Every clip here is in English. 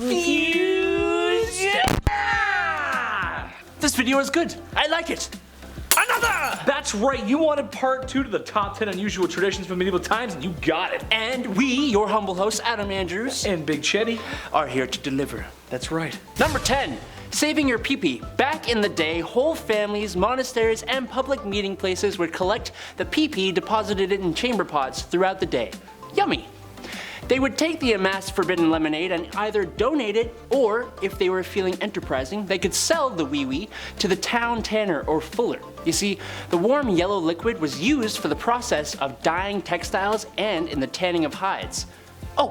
This video is good. I like it. Another! That's right, you wanted part 2 to the top 10 unusual traditions from medieval times, and you got it. And we, your humble hosts, Adam Andrews And Big Chetty, are here to deliver. that's right. Number 10. Saving your pee-pee. Back in the day, whole families, monasteries, and public meeting places would collect the pee-pee deposited in chamber pots throughout the day. Yummy! They would take the amassed forbidden lemonade and either donate it, or if they were feeling enterprising, they could sell the wee-wee to the town tanner or fuller. You see, the warm yellow liquid was used for the process of dyeing textiles and in the tanning of hides. Oh,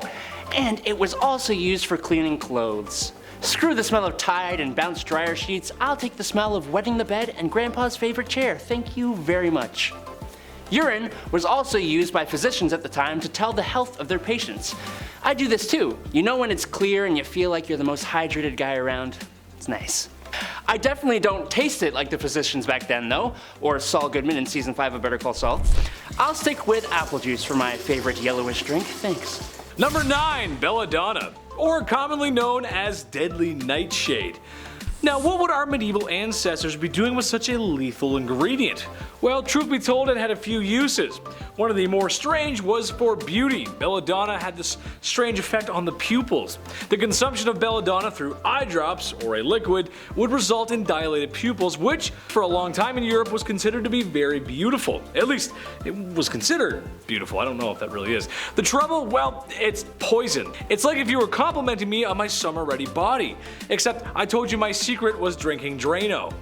and it was also used for cleaning clothes. Screw the smell of Tide and bounce dryer sheets, I'll take the smell of wetting the bed and Grandpa's favorite chair, thank you very much. Urine was also used by physicians at the time to tell the health of their patients. I do this too. You know when it's clear and you feel like you're the most hydrated guy around? It's nice. I definitely don't taste it like the physicians back then though, or Saul Goodman in season 5 of Better Call Saul. I'll stick with apple juice for my favorite yellowish drink, thanks. Number 9, Belladonna, or commonly known as Deadly Nightshade. Now, what would our medieval ancestors be doing with such a lethal ingredient? Well, truth be told, it had a few uses. One of the more strange was for beauty. Belladonna had this strange effect on the pupils. The consumption of belladonna through eye drops, or a liquid, would result in dilated pupils, which for a long time in Europe was considered to be very beautiful. At least, it was considered beautiful. I don't know if that really is. The trouble, well, it's poison. It's like if you were complimenting me on my summer-ready body. Except I told you my secret was drinking Drano.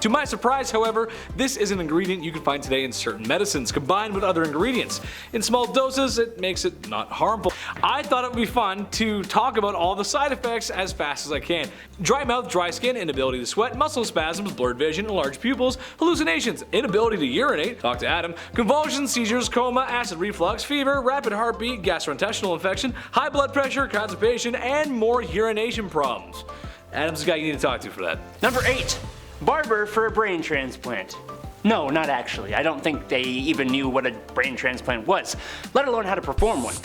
To my surprise, however, this is an ingredient you can find today in certain medicines combined with other ingredients. In small doses, it makes it not harmful. I thought it would be fun to talk about all the side effects as fast as I can. Dry mouth, dry skin, inability to sweat, muscle spasms, blurred vision, enlarged pupils, hallucinations, inability to urinate, talk to Adam, convulsions, seizures, coma, acid reflux, fever, rapid heartbeat, gastrointestinal infection, high blood pressure, constipation, and more urination problems. Adam's the guy you need to talk to for that. Number 8. Barber for a brain transplant. No, not actually. I don't think they even knew what a brain transplant was, let alone how to perform one.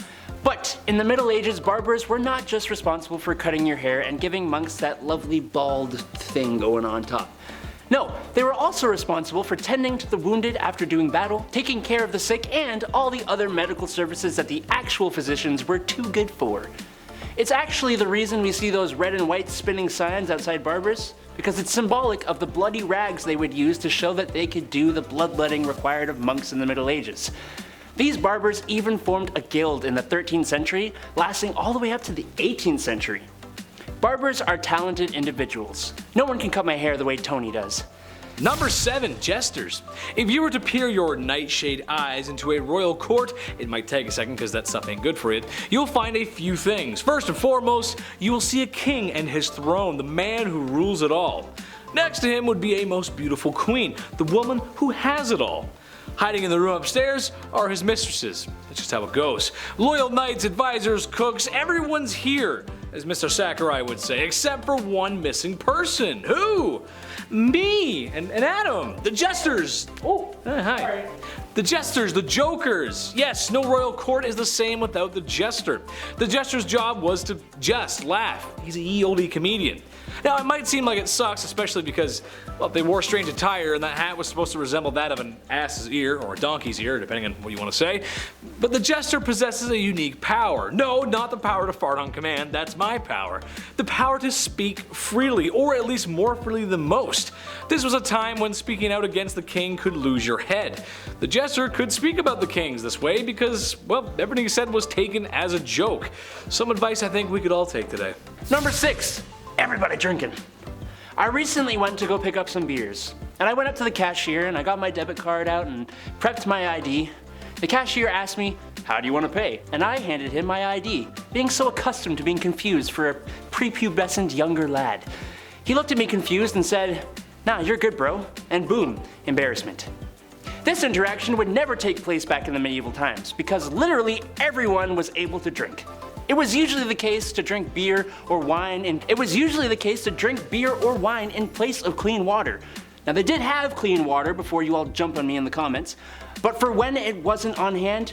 But in the Middle Ages, barbers were not just responsible for cutting your hair and giving monks that lovely bald thing going on top. No, they were also responsible for tending to the wounded after doing battle, taking care of the sick, and all the other medical services that the actual physicians were too good for. It's actually the reason we see those red and white spinning signs outside barbers, because it's symbolic of the bloody rags they would use to show that they could do the bloodletting required of monks in the Middle Ages. These barbers even formed a guild in the 13th century, lasting all the way up to the 18th century. Barbers are talented individuals. No one can cut my hair the way Tony does. Number 7, Jesters. If you were to peer your nightshade eyes into a royal court, it might take a second because that stuff ain't good for you, you'll find a few things. First and foremost, you will see a king and his throne, the man who rules it all. Next to him would be a most beautiful queen, the woman who has it all. Hiding in the room upstairs are his mistresses. That's just how it goes. Loyal knights, advisors, cooks, everyone's here, as Mr. Sakurai would say, except for one missing person. Who? Me and Adam, the Jesters. Oh, hi. Sorry. The Jesters, the Jokers. Yes, no royal court is the same without the Jester. The Jester's job was to just laugh. He's a ye olde comedian. Now, it might seem like it sucks, especially because, well, they wore strange attire and that hat was supposed to resemble that of an ass's ear or a donkey's ear, depending on what you want to say. But the Jester possesses a unique power. No, not the power to fart on command, that's my power. The power to speak freely, or at least more freely than most. This was a time when speaking out against the king could lose your head. The Jester could speak about the kings this way because, well, everything he said was taken as a joke. Some advice I think we could all take today. Number 6. Everybody drinking. I recently went to go pick up some beers, and I went up to the cashier and I got my debit card out and prepped my ID. The cashier asked me, "How do you want to pay?" And I handed him my ID, being so accustomed to being confused for a prepubescent younger lad. He looked at me confused and said, "Nah, you're good, bro," and boom, embarrassment. This interaction would never take place back in the medieval times because literally everyone was able to drink. It was usually the case to drink beer or wine in place of clean water. Now they did have clean water before you all jump on me in the comments, but for when it wasn't on hand,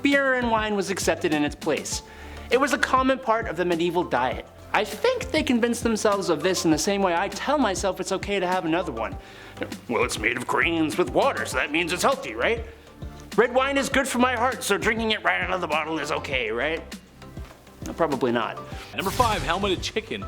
beer and wine was accepted in its place. It was a common part of the medieval diet. I think they convinced themselves of this in the same way I tell myself it's okay to have another one. Well, it's made of grains with water, so that means it's healthy, right? Red wine is good for my heart, so drinking it right out of the bottle is okay, right? Probably not. Number 5, helmeted chicken.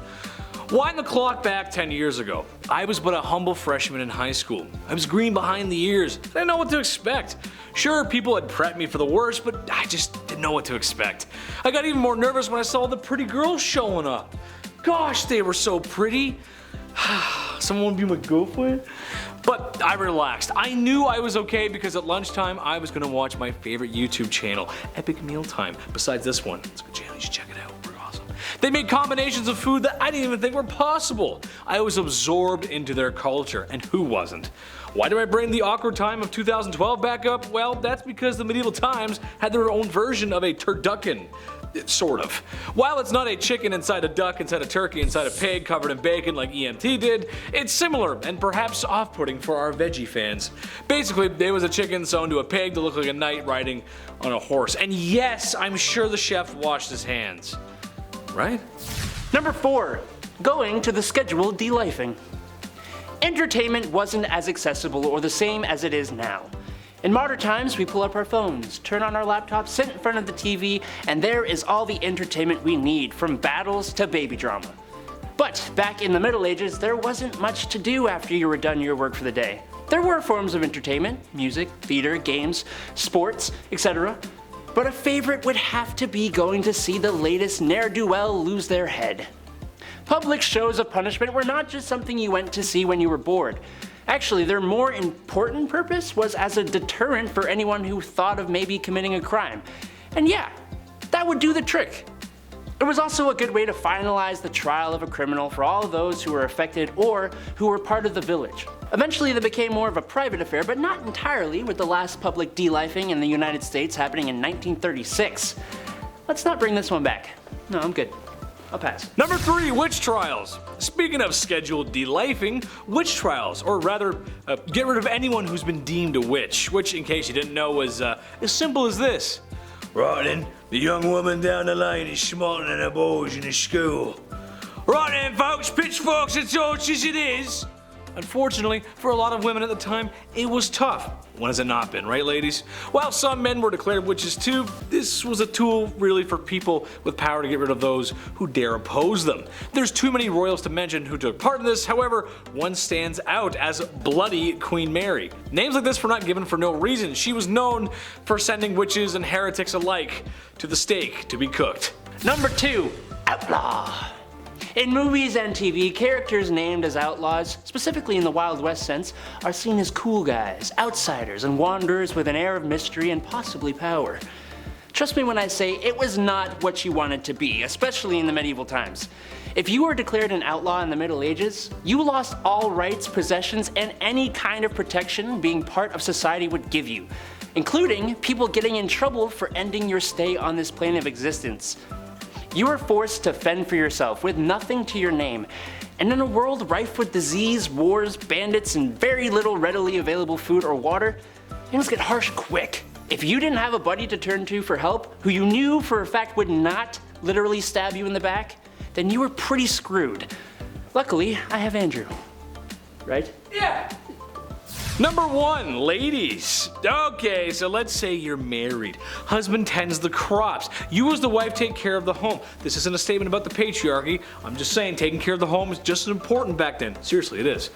Wind the clock back 10 years ago. I was but a humble freshman in high school. I was green behind the ears. I didn't know what to expect. Sure, people had prepped me for the worst, but I just didn't know what to expect. I got even more nervous when I saw the pretty girls showing up. Gosh, they were so pretty. Someone want to be my girlfriend? But I relaxed. I knew I was okay because at lunchtime I was gonna watch my favorite YouTube channel, Epic Mealtime. Besides this one, it's a good channel, you should check it out. Pretty awesome. They made combinations of food that I didn't even think were possible. I was absorbed into their culture, and who wasn't? Why do I bring the awkward time of 2012 back up? Well, that's because the medieval times had their own version of a turducken. Sort of. While it's not a chicken inside a duck, inside a turkey, inside a pig covered in bacon like EMT did, it's similar and perhaps off-putting for our veggie fans. Basically, there was a chicken sewn to a pig to look like a knight riding on a horse. And yes, I'm sure the chef washed his hands. Right? Number 4, going to the scheduled delifing. Entertainment wasn't as accessible or the same as it is now. In modern times, we pull up our phones, turn on our laptops, sit in front of the TV, and there is all the entertainment we need, from battles to baby drama. But back in the Middle Ages, there wasn't much to do after you were done your work for the day. There were forms of entertainment, music, theater, games, sports, etc. But a favorite would have to be going to see the latest ne'er-do-well lose their head. Public shows of punishment were not just something you went to see when you were bored. Actually, their more important purpose was as a deterrent for anyone who thought of maybe committing a crime. And yeah, that would do the trick. It was also a good way to finalize the trial of a criminal for all those who were affected or who were part of the village. Eventually they became more of a private affair, but not entirely, with the last public delifing in the United States happening in 1936. Let's not bring this one back. No, I'm good. I'll pass. Number 3, witch trials. Speaking of scheduled delifing, witch trials, or rather, get rid of anyone who's been deemed a witch, which, in case you didn't know, was as simple as this. Right then, the young woman down the lane is smarter than her boys in the school. Right then, folks, pitchforks and torches it is. Unfortunately, for a lot of women at the time, it was tough. When has it not been, right ladies? While some men were declared witches too, this was a tool really for people with power to get rid of those who dare oppose them. There's too many royals to mention who took part in this, however, one stands out as Bloody Queen Mary. Names like this were not given for no reason. She was known for sending witches and heretics alike to the stake to be cooked. Number 2, Outlaw. In movies and TV, characters named as outlaws, specifically in the Wild West sense, are seen as cool guys, outsiders, and wanderers with an air of mystery and possibly power. Trust me when I say it was not what you wanted to be, especially in the medieval times. If you were declared an outlaw in the Middle Ages, you lost all rights, possessions, and any kind of protection being part of society would give you, including people getting in trouble for ending your stay on this plane of existence. You were forced to fend for yourself with nothing to your name, and in a world rife with disease, wars, bandits, and very little readily available food or water, things get harsh quick. If you didn't have a buddy to turn to for help, who you knew for a fact would not literally stab you in the back, then you were pretty screwed. Luckily, I have Andrew. Right? Yeah! Number 1, ladies. Okay, so let's say you're married. Husband tends the crops. You as the wife take care of the home. This isn't a statement about the patriarchy. I'm just saying taking care of the home is just as important back then. Seriously, it is.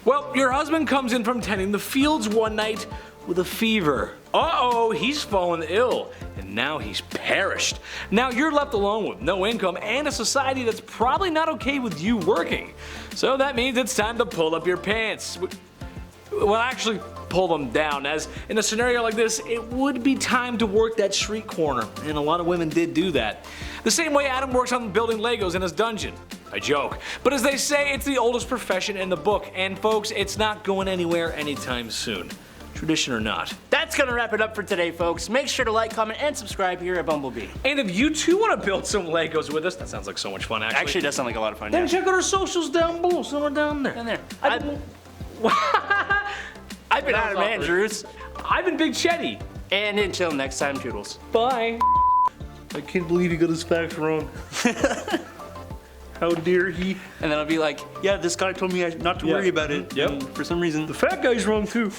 Well, your husband comes in from tending the fields one night with a fever. Uh-oh, he's fallen ill, and now he's perished. Now you're left alone with no income and a society that's probably not okay with you working. So that means it's time to pull up your pants. Well, actually pull them down, as in a scenario like this, it would be time to work that street corner, and a lot of women did do that. The same way Adam works on building Legos in his dungeon. I joke. But as they say, it's the oldest profession in the book, and folks, it's not going anywhere anytime soon. Tradition or not. That's gonna wrap it up for today, folks. Make sure to like, comment, and subscribe here at Bumblebee. And if you too want to build some Legos with us, that sounds like so much fun, actually. Actually, it does sound like a lot of fun, then yeah. check out our socials down below, somewhere down there. Down there. I've been Adam Andrews. I've been Big Chetty. And until next time, Toodles. Bye. I can't believe he got his facts wrong. How dare he? And then I'll be like, yeah, this guy told me not to worry about it. Yep. And for some reason, The fat guy's wrong too.